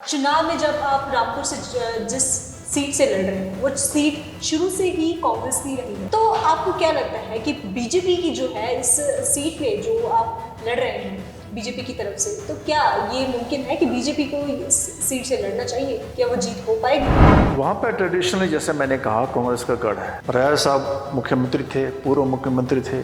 चुनाव में जब आप रामपुर से जिस सीट से लड़ रहे हैं वो सीट शुरू से ही कांग्रेस की रही है, तो आपको क्या लगता है कि बीजेपी की जो है इस सीट पे जो आप लड़ रहे हैं बीजेपी की तरफ से, तो क्या ये मुमकिन है कि बीजेपी को इस सीट से लड़ना चाहिए? क्या वो जीत हो पाएगी? वहाँ पर ट्रेडिशनली जैसे मैंने कहा कांग्रेस का गढ़ है। राय साहब मुख्यमंत्री थे, पूर्व मुख्यमंत्री थे,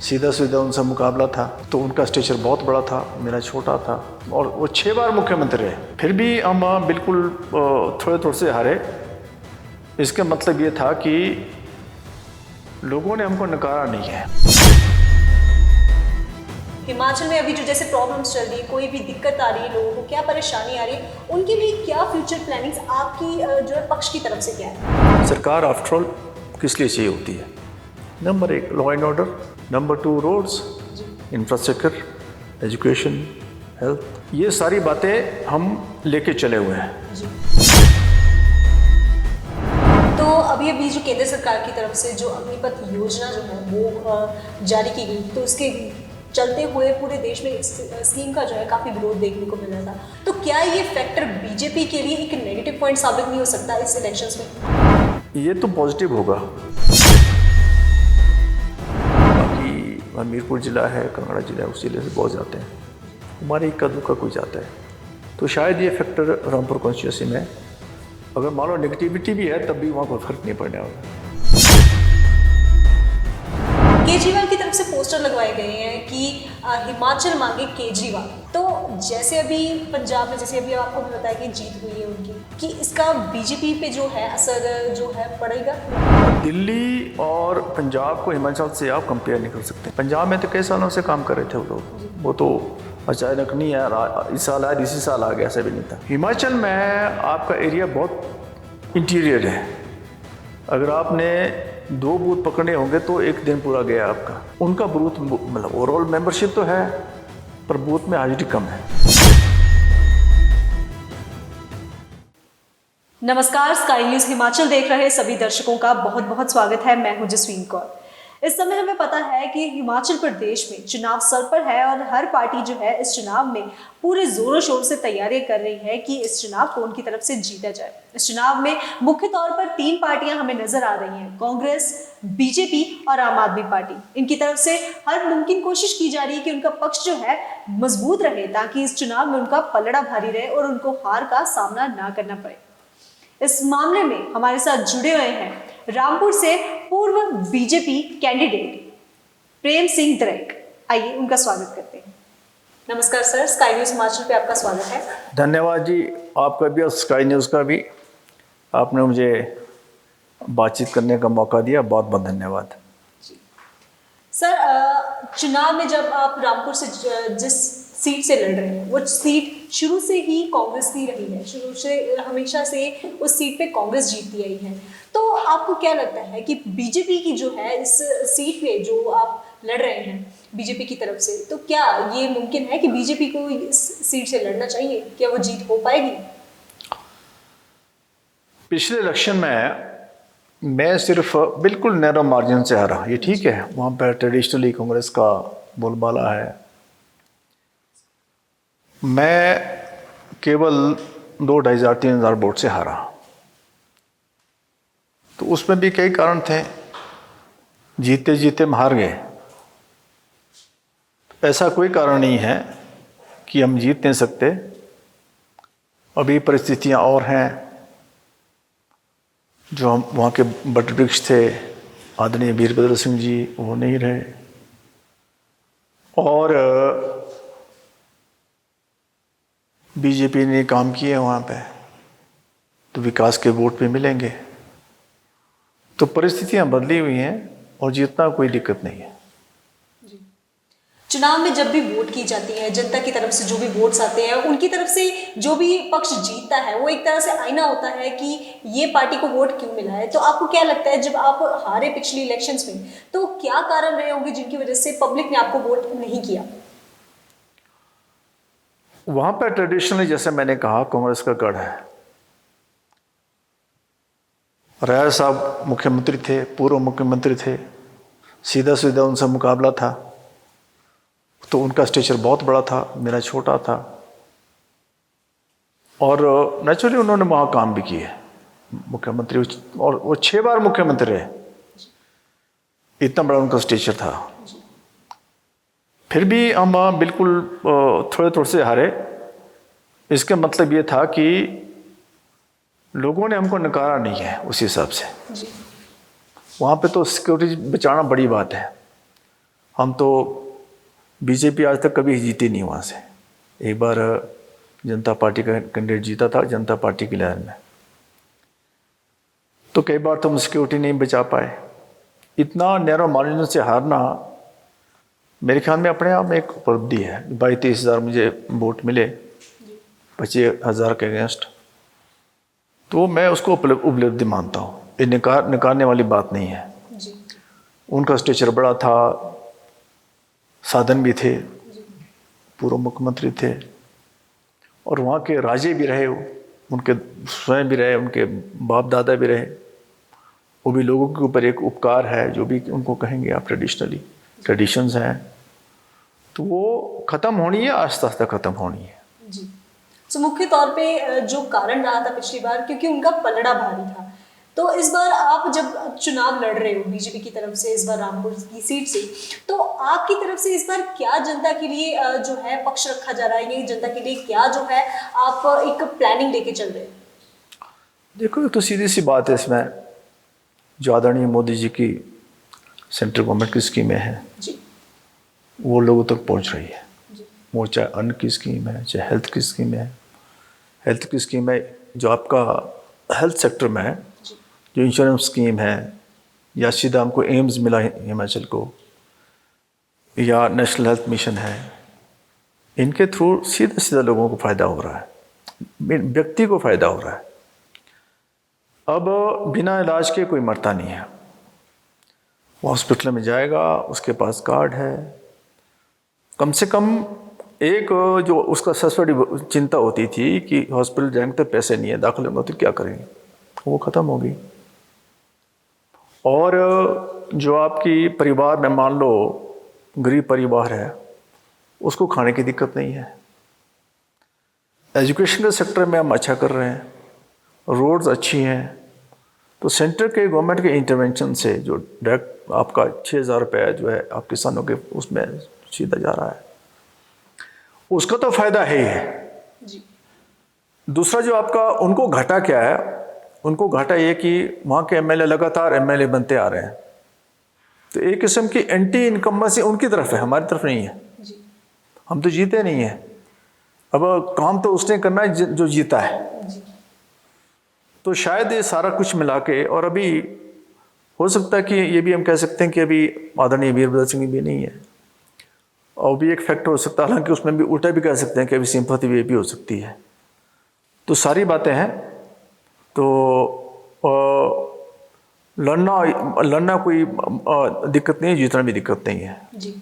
सीधा सीधा उनसे मुकाबला था तो उनका स्टेचर बहुत बड़ा था, मेरा छोटा था और वो 6 बार मुख्यमंत्री रहे। फिर भी हम बिल्कुल थोड़े थोड़े से हारे। इसका मतलब ये था कि लोगों ने हमको नकारा नहीं है। हिमाचल में अभी जो जैसे प्रॉब्लम्स चल रही है, कोई भी दिक्कत आ रही है, लोगों को क्या परेशानी आ रही है, उनके लिए क्या फ्यूचर प्लानिंग्स आपकी जो है पक्ष की तरफ से क्या है? सरकार आफ्टर ऑल किस लिए चाहिए होती है? Number 1 law and order, number 2 roads, infrastructure, education, health, ये सारी बातें हम लेके चले हुए हैं। जी। तो अभी जो केंद्र सरकार की तरफ से जो अग्निपथ योजना जो है वो जारी की गई, तो उसके चलते हुए पूरे देश में इस स्कीम का जो है काफ़ी विरोध देखने को मिल रहा था, तो क्या ये फैक्टर बीजेपी के लिए एक नेगेटिव पॉइंट साबित नहीं हो सकता इस इलेक्शंस में? ये तो पॉजिटिव होगा। बाकी हमीरपुर ज़िला है, कांगड़ा ज़िला है, उस ज़िले से बहुत जाते हैं, हमारे इक्का दुक्का कोई जाता है, तो शायद ये फैक्टर रामपुर कॉन्स्टिट्यूंसी में अगर मान लो नेगेटिविटी भी है तब भी वहाँ कोई फर्क नहीं पड़ने वाला। केजरीवाल की तरफ से पोस्टर लगवाए गए हैं कि हिमाचल मांगे केजरीवाल, तो जैसे अभी पंजाब में जैसे अभी आपको भी बताया कि जीत हुई है उनकी, कि इसका बीजेपी पे जो है असर जो है पड़ेगा? दिल्ली और पंजाब को हिमाचल से आप कंपेयर नहीं कर सकते। पंजाब में तो कई सालों से काम कर रहे थे वो लोग, वो तो अचानक नहीं है इस साल आया इसी साल आ गया, ऐसा भी नहीं था। हिमाचल में आपका एरिया बहुत इंटीरियर है, अगर आपने 2 बूथ पकड़ने होंगे तो एक दिन पूरा गया आपका। उनका बूथ मतलब ओवरऑल मेंबरशिप तो है पर बूथ में हाजिरी कम है। नमस्कार, स्काई न्यूज हिमाचल देख रहे सभी दर्शकों का बहुत बहुत स्वागत है। मैं हूं जसवीन कौर। इस समय हमें पता है कि हिमाचल प्रदेश में चुनाव सर पर है और हर पार्टी जो है इस चुनाव में पूरे जोरों शोर से तैयारियां कर रही है कि इस चुनाव को उनकी तरफ से जीता जाए। इस चुनाव में मुख्य तौर पर 3 पार्टियां हमें नजर आ रही हैं, कांग्रेस, बीजेपी और आम आदमी पार्टी। इनकी तरफ से हर मुमकिन कोशिश की जा रही है कि उनका पक्ष जो है मजबूत रहे, ताकि इस चुनाव में उनका पलड़ा भारी रहे और उनको हार का सामना ना करना पड़े। इस मामले में हमारे साथ जुड़े हुए हैं रामपुर से पूर्व बीजेपी कैंडिडेट प्रेम सिंह दरेक। आइए उनका स्वागत करते हैं। नमस्कार सर, स्काई न्यूज हिमाचल पे आपका स्वागत है। धन्यवाद जी, आपका भी और स्काई न्यूज़ का भी, आपने मुझे बातचीत करने का मौका दिया, बहुत बहुत धन्यवाद। सर, चुनाव में जब आप रामपुर से जिस सीट से लड़ रहे हैं वो सीट शुरू से ही कांग्रेस की रही है, शुरू से हमेशा से उस सीट पे कांग्रेस जीतती आई है, तो आपको क्या लगता है कि बीजेपी की जो है इस सीट पे जो आप लड़ रहे हैं बीजेपी की तरफ से, तो क्या ये मुमकिन है कि बीजेपी को इस सीट से लड़ना चाहिए? क्या वो जीत हो पाएगी? पिछले इलेक्शन में मैं सिर्फ बिल्कुल नैरो मार्जिन से हारा, ये ठीक है, वहाँ पर ट्रेडिशनली कांग्रेस का बोलबाला है। मैं केवल 2,500-3,000 वोट से हारा, तो उसमें भी कई कारण थे, जीते जीते हम हार गए। ऐसा कोई कारण नहीं है कि हम जीत नहीं सकते, अभी परिस्थितियां और हैं। जो हम वहाँ के बट वृक्ष थे आदरणीय वीरभद्र सिंह जी, वो नहीं रहे, और बीजेपी ने काम किए वहाँ पे, तो विकास के वोट भी मिलेंगे। तो परिस्थितियां बदली हुई हैं और जीतना कोई दिक्कत नहीं है। चुनाव में जब भी वोट की जाती है, जनता की तरफ से जो भी वोट्स आते हैं, उनकी तरफ से जो भी पक्ष जीतता है वो एक तरह से आईना होता है कि ये पार्टी को वोट क्यों मिला है। तो आपको क्या लगता है, जब आप हारे पिछली इलेक्शंस में, तो क्या कारण रहे होंगे जिनकी वजह से पब्लिक ने आपको वोट नहीं किया? वहाँ पर ट्रेडिशनली जैसे मैंने कहा कांग्रेस का गढ़ है। राय साहब मुख्यमंत्री थे, पूर्व मुख्यमंत्री थे, सीधा सीधा उनसे मुकाबला था तो उनका स्टेचर बहुत बड़ा था, मेरा छोटा था, और नेचुरली उन्होंने वहाँ काम भी किए, मुख्यमंत्री, और वो 6 बार मुख्यमंत्री रहे, इतना बड़ा उनका स्टेचर था। फिर भी हम बिल्कुल थोड़े थोड़े से हारे। इसका मतलब ये था कि लोगों ने हमको नकारा नहीं है उस हिसाब से। वहाँ पे तो सिक्योरिटी बचाना बड़ी बात है। हम तो बीजेपी आज तक कभी जीती नहीं वहाँ से। एक बार जनता पार्टी का कैंडिडेट जीता था, जनता पार्टी की लहर में, तो कई बार तो हम सिक्योरिटी नहीं बचा पाए। इतना नैरो मार्जिन से हारना मेरे ख्याल में अपने आप में एक उपलब्धि है। 22-23 हज़ार मुझे वोट मिले 25,000 के अगेंस्ट, तो मैं उसको उपलब्धि मानता हूँ। ये नकारने वाली बात नहीं है। उनका स्टेचर बड़ा था, साधन भी थे, पूर्व मुख्यमंत्री थे, और वहाँ के राजे भी रहे, उनके स्वयं भी रहे, उनके बाप दादा भी रहे। वो भी लोगों के ऊपर एक उपकार है, जो भी उनको कहेंगे आप, ट्रेडिशंस हैं, तो वो ख़त्म होनी है, आस्ते आस्ते ख़त्म होनी है। जी। तो मुख्य तौर पे जो कारण रहा था पिछली बार, क्योंकि उनका पलड़ा भारी था, तो इस बार आप जब चुनाव लड़ रहे हो बीजेपी की तरफ से, इस बार रामपुर की सीट से, तो आपकी तरफ से इस बार क्या जनता के लिए जो है पक्ष रखा जा रहा है, ये जनता के लिए क्या जो है आप एक प्लानिंग लेके चल रहे हैं? देखो, एक तो सीधी सी बात है इसमें, जो आदरणीय मोदी जी की सेंट्रल गवर्नमेंट की स्कीमें हैं वो लोगों तक पहुंच रही है। वो चाहे अन्न की स्कीम है, चाहे हेल्थ की स्कीम है। हेल्थ की स्कीम है जो आपका हेल्थ सेक्टर में है, जो इंश्योरेंस स्कीम है, या सीधा हमको एम्स मिला हिमाचल को, या नेशनल हेल्थ मिशन है, इनके थ्रू सीधा सीधा लोगों को फ़ायदा हो रहा है, व्यक्ति को फ़ायदा हो रहा है। अब बिना इलाज के कोई मरता नहीं है। वो हॉस्पिटल में जाएगा, उसके पास कार्ड है, कम से कम एक जो उसका सबसे बड़ी चिंता होती थी कि हॉस्पिटल जाएंगे तो पैसे नहीं है, दाखिल होंगे तो क्या करेंगे, वो ख़त्म हो गई। और जो आपकी परिवार में मान लो गरीब परिवार है, उसको खाने की दिक्कत नहीं है। एजुकेशन के सेक्टर में हम अच्छा कर रहे हैं, रोड्स अच्छी हैं। तो सेंटर के गवर्नमेंट के इंटरवेंशन से जो डायरेक्ट आपका 6,000 रुपये जो है आप किसानों के उसमें सीधा जा रहा है, उसका तो फ़ायदा है ही है। दूसरा जो आपका उनको घाटा क्या है, उनको घाटा ये कि वहाँ के एमएलए लगातार एमएलए बनते आ रहे हैं, तो एक किस्म की एंटी इनकम्बेंसी उनकी तरफ है, हमारी तरफ नहीं है। हम तो जीते नहीं हैं। अब काम तो उसने करना है जो जीता है। तो शायद ये सारा कुछ मिला के, और अभी हो सकता है कि ये भी हम कह सकते हैं कि अभी आदरणीय वीरभद्र सिंह भी नहीं है, और भी एक फैक्टर हो सकता है। हालांकि उसमें भी उल्टा भी कह सकते हैं कि अभी सिंपैथी भी हो सकती है। तो सारी बातें हैं। तो लड़ना कोई दिक्कत नहीं है, जीतना भी दिक्कत नहीं है। जी।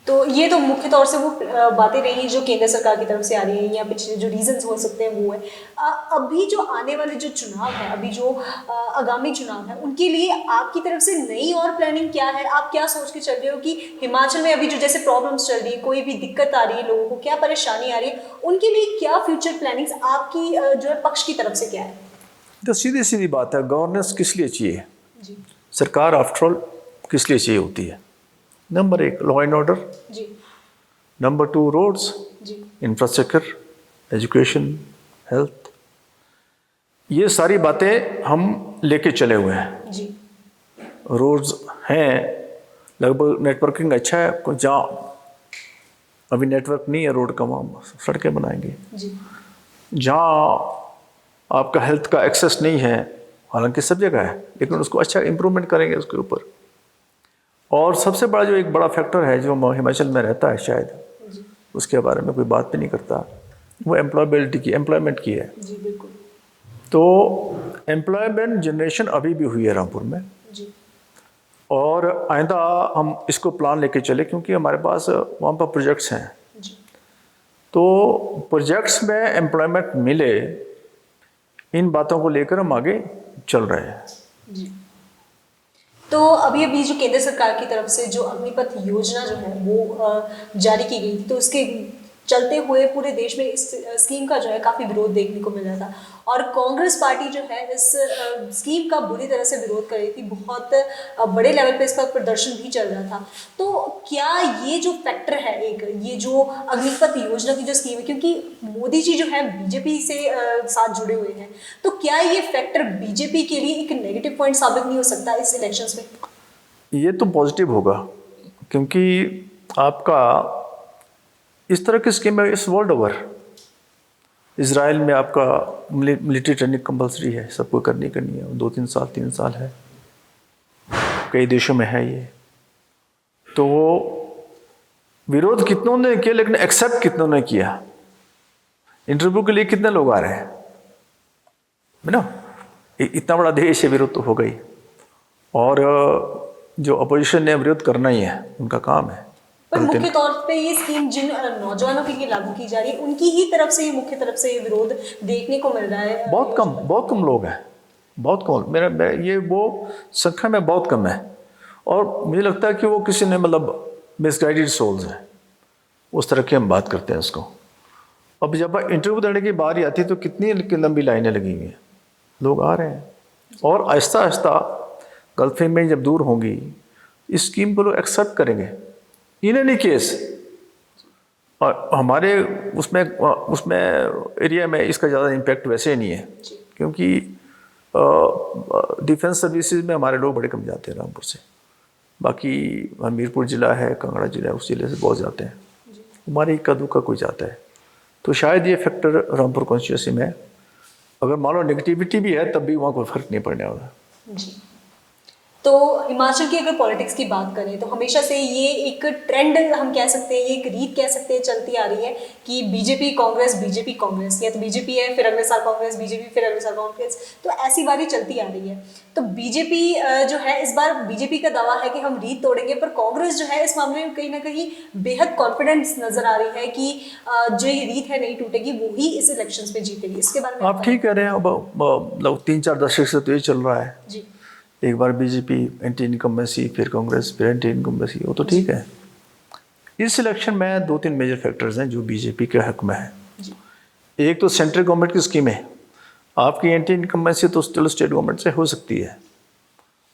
तो ये तो मुख्य तौर से वो बातें रही जो केंद्र सरकार की तरफ से आ रही हैं, या पिछले जो रीजंस हो सकते हैं वो है। अभी जो आने वाले जो चुनाव है, अभी जो आगामी चुनाव है, उनके लिए आपकी तरफ से नई और प्लानिंग क्या है? आप क्या सोच के चल रहे हो कि हिमाचल में अभी जो जैसे प्रॉब्लम्स चल रही है, कोई भी दिक्कत आ रही है, लोगों को क्या परेशानी आ रही है, उनके लिए क्या फ्यूचर प्लानिंग्स आपकी जो है पक्ष की तरफ से क्या है? तो सीधी सीधी बात है, गवर्नेंस किस लिए चाहिए? सरकार आफ्टर ऑल किस लिए चाहिए होती है? Number 1 law and order, number 2 roads, infrastructure, education, health, ये सारी बातें हम लेके चले हुए हैं। रोड्स हैं, लगभग नेटवर्किंग अच्छा है। जहाँ अभी नेटवर्क नहीं है रोड का, वहाँ सड़कें बनाएंगे। जहाँ आपका हेल्थ का एक्सेस नहीं है, हालांकि सब जगह है, लेकिन उसको अच्छा इम्प्रूवमेंट करेंगे उसके ऊपर। और सबसे बड़ा जो एक बड़ा फैक्टर है जो हिमाचल में रहता है, शायद उसके बारे में कोई बात भी नहीं करता, वो एम्प्लॉयमेंट की है। तो एम्प्लॉयमेंट जनरेशन अभी भी हुई है रामपुर में, और आइंदा हम इसको प्लान लेके चले, क्योंकि हमारे पास वहाँ पर प्रोजेक्ट्स हैं। तो प्रोजेक्ट्स में एम्प्लॉयमेंट मिले, इन बातों को लेकर हम आगे चल रहे हैं। तो अभी जो केंद्र सरकार की तरफ से जो अग्निपथ योजना जो है वो जारी की गई थी, तो उसके चलते हुए पूरे देश में इस स्कीम का जो है काफ़ी विरोध देखने को मिल रहा था और कांग्रेस पार्टी जो है इस स्कीम का बुरी तरह से विरोध कर रही थी। बहुत बड़े लेवल पे इसका प्रदर्शन भी चल रहा था। तो क्या ये जो फैक्टर है, एक ये जो अग्निपथ योजना की जो स्कीम है, क्योंकि मोदी जी जो है बीजेपी से साथ जुड़े हुए हैं, तो क्या ये फैक्टर बीजेपी के लिए एक नेगेटिव पॉइंट साबित नहीं हो सकता इस इलेक्शंस में? ये तो पॉजिटिव होगा, क्योंकि आपका इस तरह की स्कीम है इस वर्ल्ड ओवर। इजराइल में आपका मिलिट्री ट्रेनिंग कंपलसरी है, सबको करनी है, 2-3 साल 3 साल है, कई देशों में है ये। तो विरोध कितनों ने किया, लेकिन एक्सेप्ट कितनों ने किया। इंटरव्यू के लिए कितने लोग आ रहे हैं, है ना? इतना बड़ा देश है, विरोध तो हो गई। और जो अपोजिशन ने विरोध करना ही है, उनका काम है। पर मुख्य तौर पे ये स्कीम जिन नौजवानों के लिए लागू की जा रही है, उनकी ही तरफ से मुख्य तरफ से ये विरोध देखने को मिल रहा है। बहुत कम लोग हैं, बहुत कम। मेरा ये वो संख्या में बहुत कम है। और मुझे लगता है कि वो किसी ने मतलब मिसगाइडेड सोल्स हैं, उस तरह की हम बात करते हैं उसको। अब जब इंटरव्यू देने की बारी आती है तो कितनी लंबी लाइनें लगी हुई हैं, लोग आ रहे हैं। और आहिस्ता आहिस्ता गलतफहमी जब दूर होंगी, इस स्कीम को लोग एक्सेप्ट करेंगे। इन एनी केस हमारे उसमें एरिया में इसका ज़्यादा इम्पैक्ट वैसे नहीं है, क्योंकि डिफेंस सर्विसेज में हमारे लोग बड़े कम जाते हैं रामपुर से। बाकी हमीरपुर ज़िला है, कांगड़ा ज़िला है, उस ज़िले से बहुत जाते हैं। हमारे इक्का दुक्का कोई जाता है। तो शायद ये फैक्टर रामपुर कॉन्स्टिट्यूंसी में, अगर मान लो नेगेटिविटी भी है, तब भी वहाँ कोई फ़र्क नहीं पड़ने वाला। जी। तो हिमाचल की अगर पॉलिटिक्स की बात करें तो हमेशा से ये एक ट्रेंड हम कह सकते हैं, ये एक रीत कह सकते हैं चलती आ रही है कि बीजेपी कांग्रेस, या तो बीजेपी है फिर अगले साल कांग्रेस, बीजेपी फिर अगले साल कांग्रेस, तो ऐसी बारी चलती आ रही है। तो बीजेपी जो है, इस बार बीजेपी का दावा है कि हम रीत तोड़ेंगे, पर कांग्रेस जो है इस मामले में कहीं ना कहीं बेहद कॉन्फिडेंस नजर आ रही है कि जो ये रीत है नहीं टूटेगी, वो ही इस इलेक्शन में जीतेगी। इसके बारे में आप ठीक कह रहे हैं। अब 3-4 दशक से तो ये चल रहा है जी। एक बार बीजेपी एंटी इनकम्बेंसी, फिर कांग्रेस, फिर एंटी इनकम्बेंसी, वो तो ठीक है। इस इलेक्शन में 2-3 मेजर फैक्टर्स हैं जो बीजेपी के हक में है। एक तो सेंट्रल गवर्नमेंट की स्कीम है। आपकी एंटी इनकम्बेंसी तो चलो स्टेट गवर्नमेंट से हो सकती है,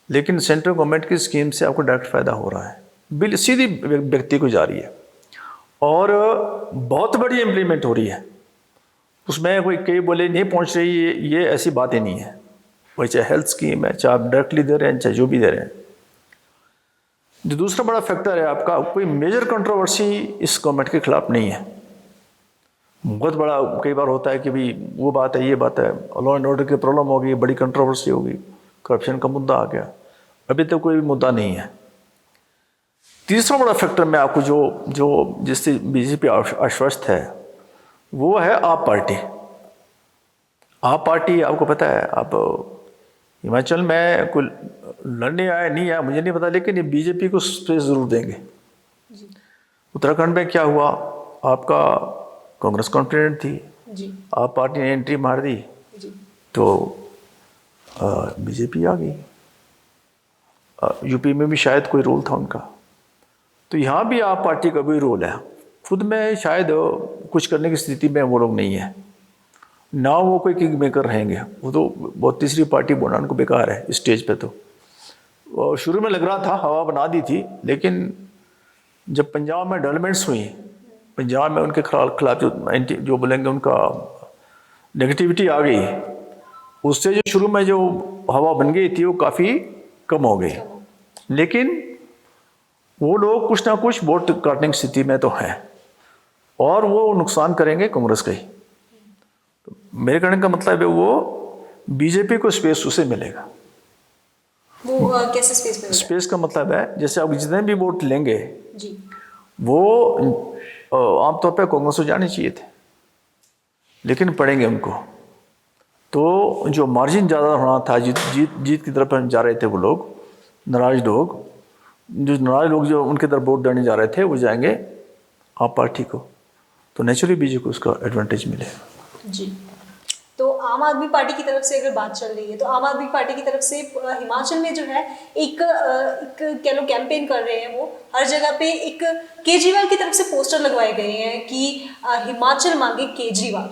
लेकिन सेंट्रल गवर्नमेंट की स्कीम से आपको डायरेक्ट फ़ायदा हो रहा है, बिल सीधी व्यक्ति को जा रही है और बहुत बड़ी इम्प्लीमेंट हो रही है। उसमें कोई कई बोले नहीं पहुँच रही, ये ऐसी बात ही नहीं है। वही चाहे हेल्थ स्कीम है, चाहे आप डायरेक्टली दे रहे हैं, चाहे जो भी दे रहे हैं। जो दूसरा बड़ा फैक्टर है आपका, कोई मेजर कंट्रोवर्सी इस गवर्नमेंट के खिलाफ नहीं है। बहुत बड़ा कई बार होता है कि भाई वो बात है, ये बात है, लॉ एंड ऑर्डर की प्रॉब्लम होगी, बड़ी कंट्रोवर्सी होगी, करप्शन का मुद्दा आ गया। अभी तो कोई भी मुद्दा नहीं है। तीसरा बड़ा फैक्टर मैं आपको जो जिससे बीजेपी आश्वस्त है, वो है आप पार्टी। आप पार्टी आपको पता है, आप हिमाचल में कोई लड़ने आया नहीं आया मुझे नहीं पता, लेकिन ये बीजेपी को स्पेस ज़रूर देंगे। उत्तराखंड में क्या हुआ, आपका कांग्रेस कॉन्फिडेंट थी जी। आप पार्टी ने एंट्री मार दी जी। तो बीजेपी आ गई। यूपी में भी शायद कोई रोल था उनका, तो यहाँ भी आप पार्टी का भी रोल है। खुद में शायद कुछ करने की स्थिति में वो लोग नहीं है ना, वो कोई किंग मेकर रहेंगे। वो तो बहुत तीसरी पार्टी बोलना उनको बेकार है स्टेज पे। तो शुरू में लग रहा था हवा बना दी थी, लेकिन जब पंजाब में डेवलपमेंट्स हुई, पंजाब में उनके खिलाफ जो बोलेंगे उनका नेगेटिविटी आ गई, उससे जो शुरू में जो हवा बन गई थी वो काफ़ी कम हो गई। लेकिन वो लोग कुछ ना कुछ वोट काटने की स्थिति में तो हैं और वो नुकसान करेंगे कांग्रेस का ही। तो मेरे कहने का मतलब है वो बीजेपी को स्पेस उसे मिलेगा। वो कैसे स्पेस मिलेगा? स्पेस का मतलब है जैसे आप जितने भी वोट लेंगे जी। वो आमतौर पर कांग्रेस को जाने चाहिए थे, लेकिन पड़ेंगे उनको। तो जो मार्जिन ज़्यादा होना था, जीत की तरफ जा रहे थे वो लोग, नाराज लोग जो उनके तरफ वोट देने जा रहे थे वो जाएंगे आप पार्टी को, तो नेचुरली बीजेपी को उसका एडवांटेज मिलेगा। जी। तो आम आदमी पार्टी की तरफ से अगर बात चल रही है तो आम आदमी पार्टी की तरफ से हिमाचल में जो है एक कह लो कैंपेन कर रहे हैं। वो हर जगह पे एक केजरीवाल की तरफ से पोस्टर लगवाए गए हैं कि हिमाचल मांगे केजरीवाल।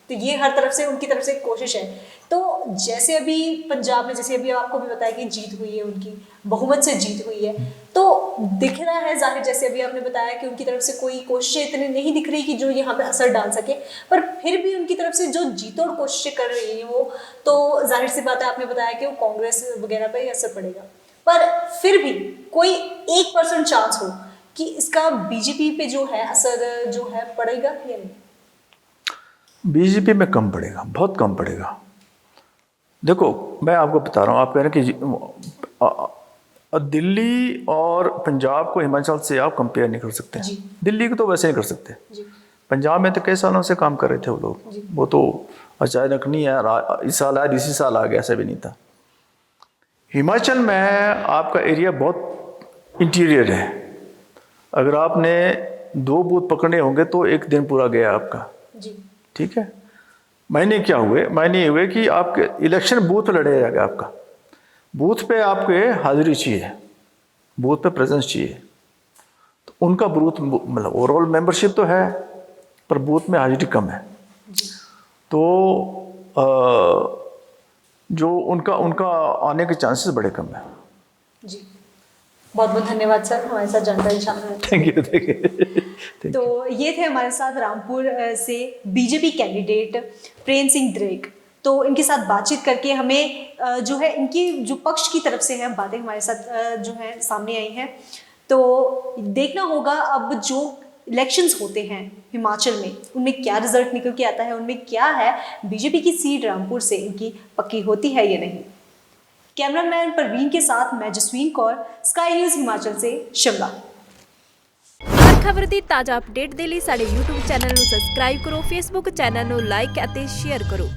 तो ये हर तरफ से उनकी तरफ से एक कोशिश है। तो जैसे अभी पंजाब में, जैसे अभी आपको भी बताया कि जीत हुई है, उनकी बहुमत से जीत हुई है, तो दिख रहा है जाहिर, जैसे अभी आपने बताया कि उनकी तरफ से कोई कोशिशें इतनी नहीं दिख रही कि जो यहाँ पे असर डाल सके, पर फिर भी उनकी तरफ से जो जीतोड़ कोशिशें कर रही हैं वो, तो जाहिर सी बात है, आपने बताया कि वो कांग्रेस वगैरह पर ही असर पड़ेगा। पर फिर भी कोई 1% चांस हो कि इसका बीजेपी पे जो है असर जो है पड़ेगा या नहीं? बीजेपी में कम पड़ेगा, बहुत कम पड़ेगा। देखो मैं आपको बता रहा हूँ, आप कह रहे हैं कि दिल्ली और पंजाब को हिमाचल से आप कंपेयर नहीं कर सकते। दिल्ली को तो वैसे नहीं कर सकते। पंजाब में तो कई सालों से काम कर रहे थे वो लोग, वो तो अचानक नहीं है, इस साल आया इसी साल आ गया, ऐसा भी नहीं था। हिमाचल में आपका एरिया बहुत इंटीरियर है। अगर आपने 2 बूथ पकड़ने होंगे तो 1 दिन पूरा गया आपका। ठीक है, महीने क्या हुए, महीने हुए कि आपके इलेक्शन बूथ लड़े जाएगा, आपका बूथ पे आपके हाजिरी चाहिए, बूथ पे प्रेजेंस चाहिए। तो उनका बूथ मतलब ओवरऑल मेंबरशिप तो है पर बूथ में हाजिरी कम है। तो जो उनका आने के चांसेस बड़े कम है। जी, बहुत बहुत धन्यवाद सर हमारे साथ जानकारी शामिल। Thank you. तो ये थे हमारे साथ रामपुर से बीजेपी कैंडिडेट प्रेम सिंह द्रेग। तो इनके साथ बातचीत करके हमें जो है इनकी जो पक्ष की तरफ से है बातें हमारे साथ जो है सामने आई हैं। तो देखना होगा अब जो इलेक्शंस होते हैं हिमाचल में, उनमें क्या रिजल्ट निकल के आता है, उनमें क्या है बीजेपी की सीट रामपुर से इनकी पक्की होती है या नहीं। कैमरामैन परवीन के साथ मैं जसवीन कौर, स्काई न्यूज़ हिमाचल से शिमला। हर खबर ਦੀ ਤਾਜ਼ਾ ਅਪਡੇਟ ਦੇ ਲਈ ਸਾਡੇ YouTube ਚੈਨਲ ਨੂੰ ਸਬਸਕ੍ਰਾਈਬ ਕਰੋ, Facebook ਚੈਨਲ ਨੂੰ ਲਾਈਕ ਅਤੇ ਸ਼ੇਅਰ ਕਰੋ।